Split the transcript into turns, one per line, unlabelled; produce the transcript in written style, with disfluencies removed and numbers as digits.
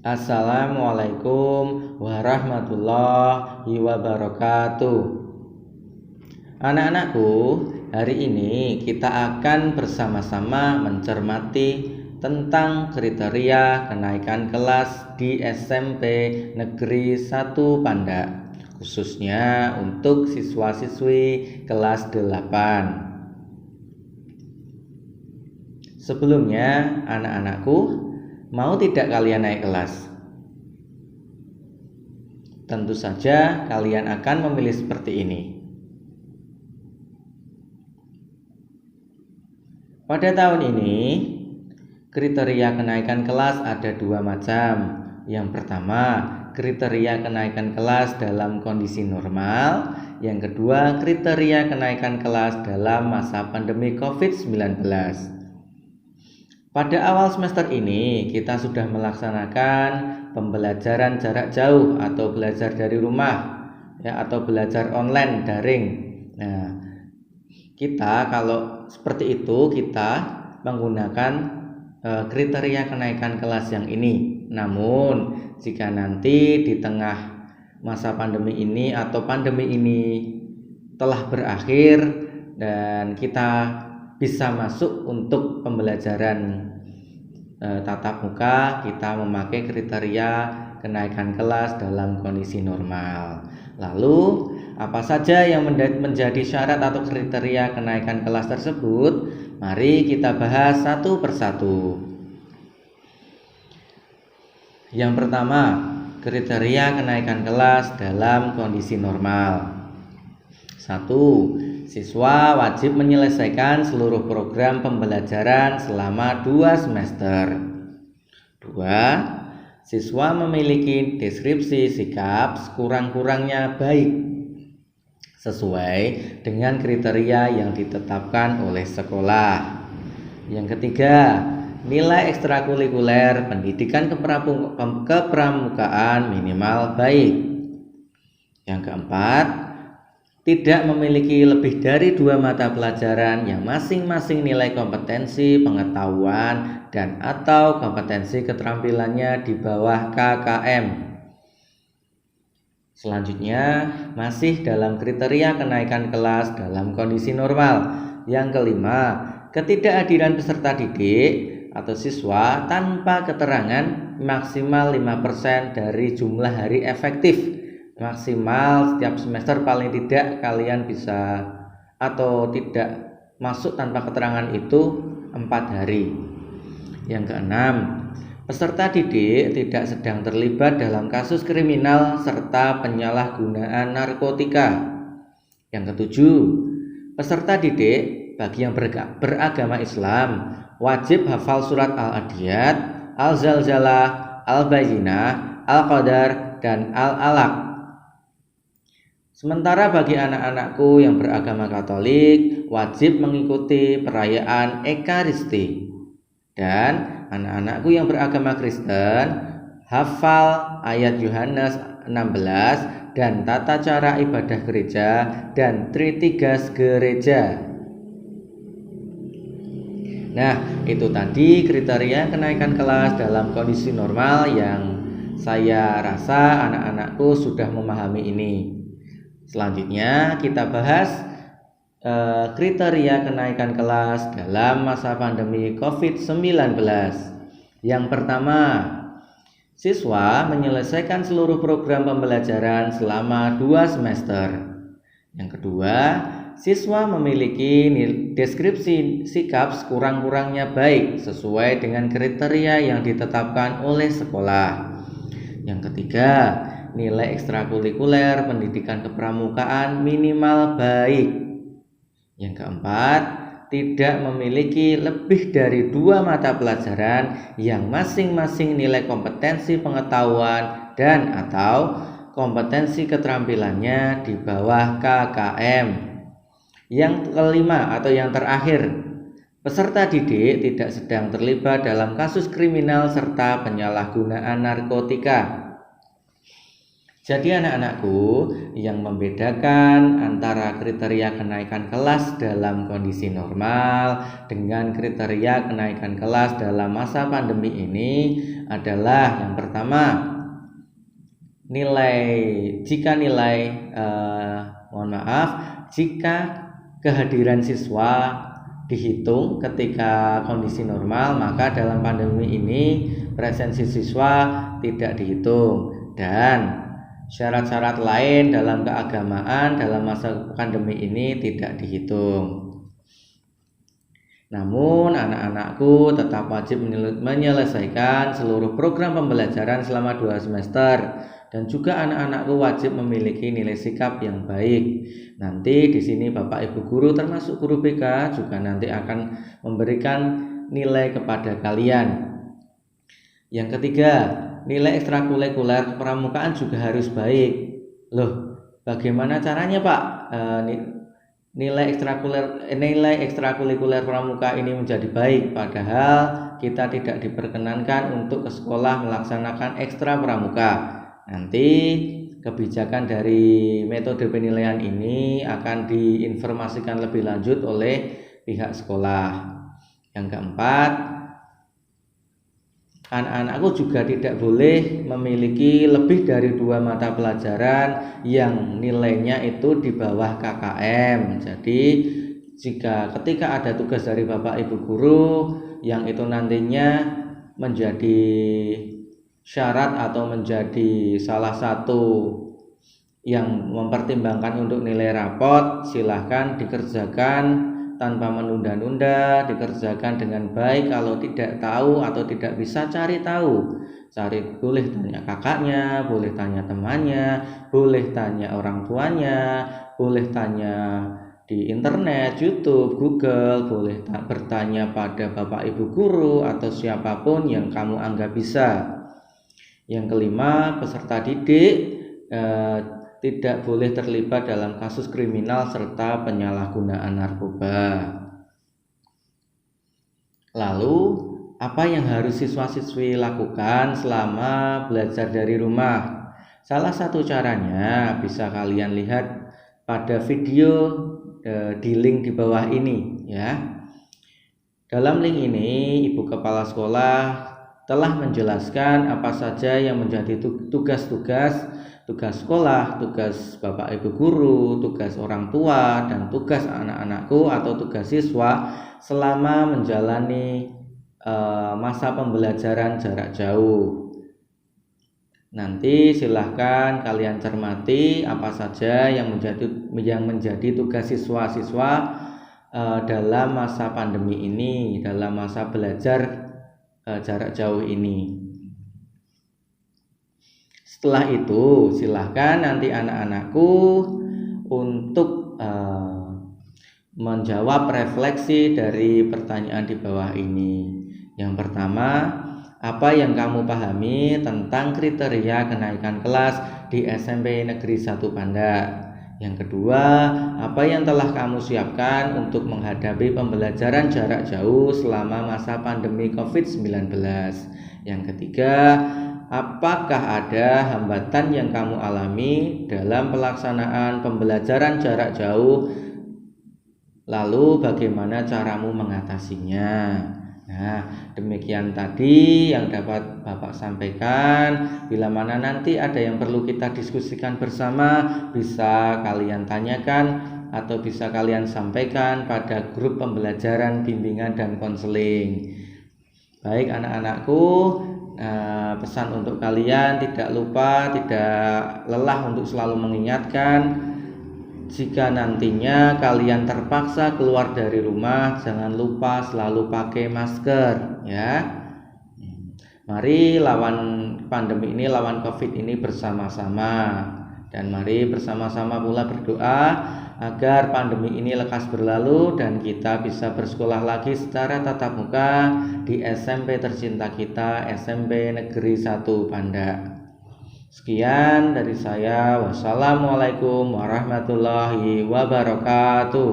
Assalamualaikum warahmatullahi wabarakatuh. Anak-anakku, hari ini kita akan bersama-sama mencermati tentang kriteria kenaikan kelas di SMP Negeri 1 Pandak, khususnya untuk siswa-siswi kelas 8. Sebelumnya, anak-anakku, mau tidak kalian naik kelas? Tentu saja kalian akan memilih seperti ini. Pada tahun ini, kriteria kenaikan kelas ada dua macam. Yang pertama, kriteria kenaikan kelas dalam kondisi normal. Yang kedua, kriteria kenaikan kelas dalam masa pandemi COVID-19. Pada awal semester ini, kita sudah melaksanakan pembelajaran jarak jauh atau belajar dari rumah, atau belajar online daring. Nah, kita kalau seperti itu kita menggunakan kriteria kenaikan kelas yang ini. Namun, jika nanti di tengah masa pandemi ini atau pandemi ini telah berakhir dan kita bisa masuk untuk pembelajaran tatap muka, kita memakai kriteria kenaikan kelas dalam kondisi normal. Lalu, apa saja yang menjadi syarat atau kriteria kenaikan kelas tersebut? Mari kita bahas satu persatu. Yang pertama, kriteria kenaikan kelas dalam kondisi normal. 1. Siswa wajib menyelesaikan seluruh program pembelajaran selama 2 semester. 2. Siswa memiliki deskripsi sikap sekurang-kurangnya baik sesuai dengan kriteria yang ditetapkan oleh sekolah. Yang ketiga, nilai ekstrakurikuler pendidikan kepramukaan minimal baik. Yang keempat, tidak memiliki lebih dari 2 mata pelajaran yang masing-masing nilai kompetensi pengetahuan dan atau kompetensi keterampilannya di bawah KKM. Selanjutnya, masih dalam kriteria kenaikan kelas dalam kondisi normal. Yang kelima, ketidakhadiran peserta didik atau siswa tanpa keterangan maksimal 5% dari jumlah hari efektif. Maksimal setiap semester paling tidak kalian bisa atau tidak masuk tanpa keterangan itu 4 hari. Yang keenam, peserta didik tidak sedang terlibat dalam kasus kriminal serta penyalahgunaan narkotika. Yang ketujuh, peserta didik bagi yang beragama Islam wajib hafal surat Al-Adiyat, Al-Zalzalah, Al-Bayyinah, Al-Qadar, dan Al-Alaq. Sementara bagi anak-anakku yang beragama Katolik wajib mengikuti perayaan Ekaristi. Dan anak-anakku yang beragama Kristen hafal ayat Yohanes 16 dan tata cara ibadah gereja dan tritigas gereja. Nah, itu tadi kriteria kenaikan kelas dalam kondisi normal yang saya rasa anak-anakku sudah memahami ini. Selanjutnya kita bahas kriteria kenaikan kelas dalam masa pandemi COVID-19. Yang pertama, siswa menyelesaikan seluruh program pembelajaran selama 2 semester. Yang kedua, siswa memiliki deskripsi sikap sekurang-kurangnya baik sesuai dengan kriteria yang ditetapkan oleh sekolah. Yang ketiga, nilai ekstrakurikuler pendidikan kepramukaan minimal baik. Yang keempat, tidak memiliki lebih dari 2 mata pelajaran yang masing-masing nilai kompetensi pengetahuan dan atau kompetensi keterampilannya di bawah KKM. Yang kelima atau yang terakhir, peserta didik tidak sedang terlibat dalam kasus kriminal serta penyalahgunaan narkotika. Jadi anak-anakku, yang membedakan antara kriteria kenaikan kelas dalam kondisi normal dengan kriteria kenaikan kelas dalam masa pandemi ini adalah yang pertama, jika kehadiran siswa dihitung ketika kondisi normal, maka dalam pandemi ini presensi siswa tidak dihitung, dan syarat-syarat lain dalam keagamaan dalam masa pandemi ini tidak dihitung. Namun anak-anakku tetap wajib menyelesaikan seluruh program pembelajaran selama 2 semester, dan juga anak-anakku wajib memiliki nilai sikap yang baik. Nanti di sini Bapak Ibu guru termasuk guru BK juga nanti akan memberikan nilai kepada kalian. Yang ketiga, nilai ekstrakurikuler pramukaan juga harus baik. Loh, bagaimana caranya Pak? Nilai ekstrakurikuler pramuka ini menjadi baik, padahal kita tidak diperkenankan untuk ke sekolah melaksanakan ekstra pramuka. Nanti kebijakan dari metode penilaian ini akan diinformasikan lebih lanjut oleh pihak sekolah. Yang keempat, anak-anakku juga tidak boleh memiliki lebih dari 2 mata pelajaran yang nilainya itu di bawah KKM. Jadi ketika ada tugas dari Bapak Ibu guru yang itu nantinya menjadi syarat atau menjadi salah satu yang mempertimbangkan untuk nilai rapot, silahkan dikerjakan tanpa menunda-nunda, dikerjakan dengan baik. Kalau tidak tahu atau tidak bisa, cari tahu. Boleh tanya kakaknya, boleh tanya temannya, boleh tanya orang tuanya, boleh tanya di internet, YouTube, Google, boleh bertanya pada Bapak Ibu guru atau siapapun yang kamu anggap bisa. Yang kelima, peserta didik tidak boleh terlibat dalam kasus kriminal serta penyalahgunaan narkoba. Lalu, apa yang harus siswa-siswi lakukan selama belajar dari rumah? Salah satu caranya bisa kalian lihat pada video di link di bawah ini ya. Dalam link ini, Ibu Kepala Sekolah telah menjelaskan apa saja yang menjadi tugas sekolah, tugas Bapak Ibu guru, tugas orang tua, dan tugas anak-anakku atau tugas siswa selama menjalani masa pembelajaran jarak jauh. Nanti silahkan kalian cermati apa saja yang menjadi tugas siswa-siswa dalam masa pandemi ini, dalam masa belajar jarak jauh ini. Setelah itu silahkan nanti anak-anakku untuk menjawab refleksi dari pertanyaan di bawah ini. Yang pertama, apa yang kamu pahami tentang kriteria kenaikan kelas di SMP Negeri 1 Panda? Yang kedua, apa yang telah kamu siapkan untuk menghadapi pembelajaran jarak jauh selama masa pandemi COVID-19? Yang ketiga, apakah ada hambatan yang kamu alami dalam pelaksanaan pembelajaran jarak jauh? Lalu bagaimana caramu mengatasinya? Nah, demikian tadi yang dapat Bapak sampaikan. Bila mana nanti ada yang perlu kita diskusikan bersama, bisa kalian tanyakan atau bisa kalian sampaikan pada grup pembelajaran bimbingan dan konseling. Baik anak-anakku, pesan untuk kalian, tidak lupa, tidak lelah untuk selalu mengingatkan, jika nantinya kalian terpaksa keluar dari rumah, jangan lupa selalu pakai masker ya. Mari lawan pandemi ini, lawan COVID ini bersama-sama. Dan mari bersama-sama pula berdoa agar pandemi ini lekas berlalu dan kita bisa bersekolah lagi secara tatap muka di SMP tercinta kita, SMP Negeri 1 Panda. Sekian dari saya. Wassalamualaikum warahmatullahi wabarakatuh.